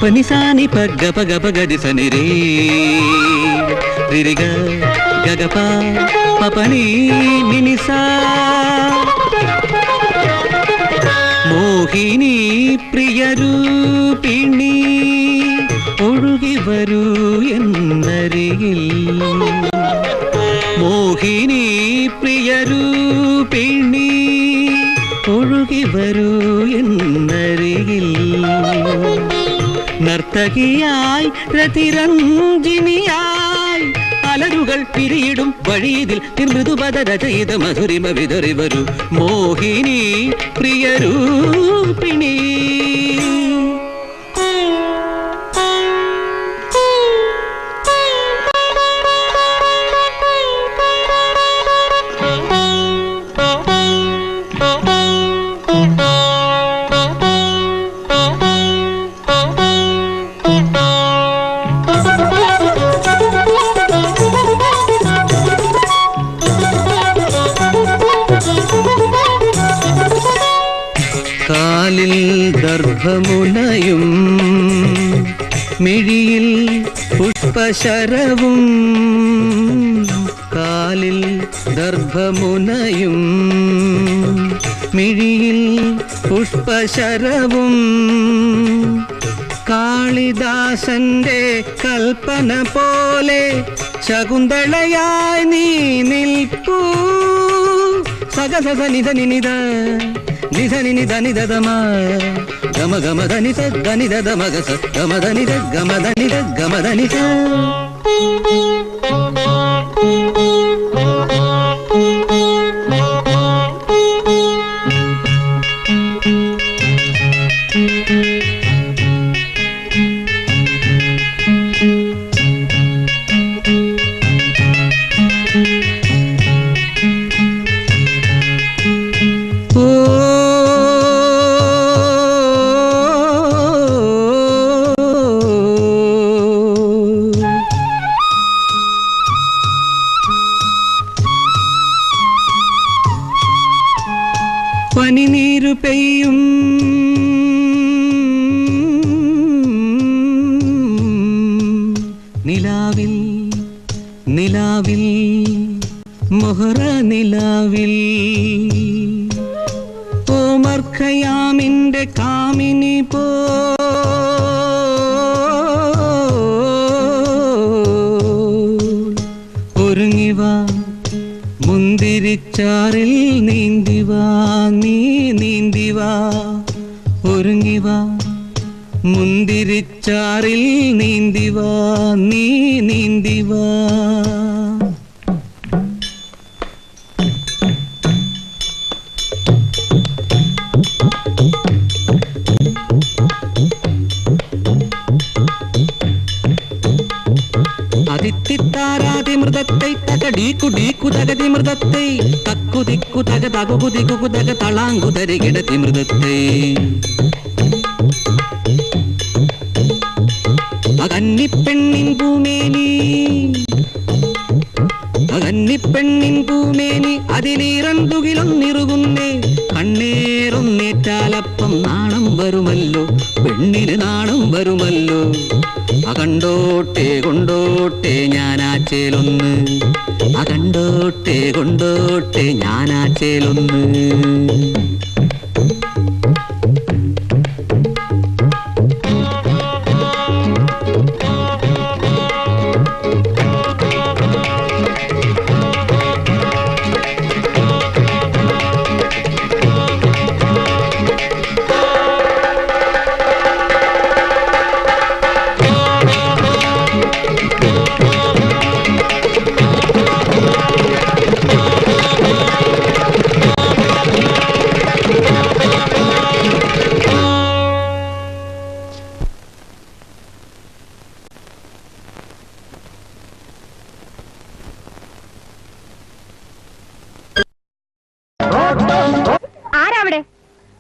పనిసాని పగ్గ పగ పగది సని రే రిరిగ గగప పపని నినిసా മോഹിനി പ്രിയരൂപിണി ഒഴുകി വരൂ എന്നരികിൽ മോഹിനി പ്രിയരൂപിണി ഒഴുകി വരൂ എന്നരികിൽ നർത്തകിയായി രതിരഞ്ജിനിയായി അലരുകൾ പിരിയിടും വഴിയിൽ മൃദുപദ ചെയ്ത മധുരിമ വിതറി വരൂ മോഹിനി പ്രിയരൂപിണി കാലിൽ ദർഭമുനയും മിഴിയിൽ പുഷ്പശരവും കാലിൽ ദർഭമുനയും മിഴിയിൽ പുഷ്പശരവും കാളിദാസന്റെ കൽപ്പന പോലെ ശകുന്തളയായി നീ നിൽപ്പൂ സഗസ നിധ നിനിധ നിധനി നിധനി ദമ ഗമ ഗമ ധനി ധനി ദമ ഗസ ഗമ ധനി ഗമ ധനി ഗമ ധനി പനിനീരു പെയ്യും നിലാവിൽ നിലാവിൽ മൊഹറ നിലാവിൽ ഓമർഖയാമിന്റെ കാമിനി പോ ഒരുങ്ങിവാ മുന്തിരിച്ചാറിൽ നീന്തിവാ നീ നീന്തിവാ ഒരുങ്ങിവാ മുന്തിരിച്ചാറിൽ നീന്തിവാ നീ നീന്തിവാ അതിത്തിത്താരാതി മൃതത്തെ തകടീക്കു ഡീക്കു തകതി മൃതത്തെ തക്കു ദിക്കു തക തകു ദിക്കു തക തളാങ്കു തരികിടത്തി മൃതത്തെ അകന്നിപ്പെണ്ണിൻ പൂമേനി അകന്നിപ്പെണ്ണിൻ പൂമേനി അതിലിരണ്ടുകിലൊന്നിറുകുന്നേ കണ്ണേറൊന്നേറ്റാലപ്പം നാണം വരുമല്ലോ പെണ്ണിന് നാണം വരുമല്ലോ അകണ്ടോട്ടെ കൊണ്ടോട്ടെ ഞാനാച്ചേലൊന്ന് അകണ്ടോട്ടെ കൊണ്ടോട്ടെ ഞാനാച്ചേലൊന്ന്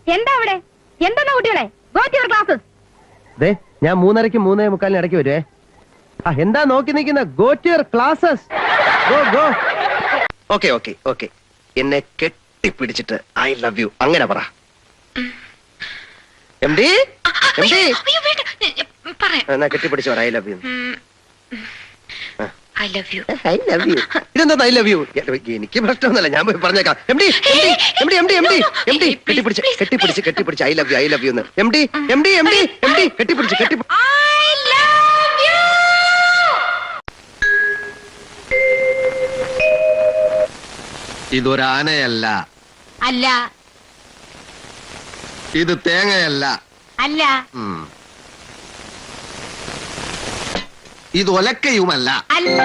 ഞാൻ 3:30 3:45 ഇടയ്ക്ക് വരുവേ. എന്താ നോക്കി നിൽക്കുന്ന? Go to your classes. Go go. Okay okay okay. എന്നെ കെട്ടിപ്പിടിച്ചിട്ട് ഐ ലവ് യു അങ്ങനെ പറ. എംഡി എംഡി പറയാം. എന്നാ കെട്ടിപ്പിടിച്ചു പറ I love you. I love you. I love you. ഇതെന്താ ഐ ലവ് യു? എനിക്ക് പ്രശ്നമൊന്നുമില്ല, ഞാൻ പോയി പറഞ്ഞേക്കാം. എം ഡി കെട്ടിപ്പിടിച്ച് ഐ ലവ് യു എന്ന്. എം ഡി കെട്ടിപ്പിടിച്ച് I love you. ഇതൊരാനയല്ല, അല്ല ഇത് തേങ്ങയല്ല, അല്ല ഇത് ഒലക്കയുമല്ല. അല്ല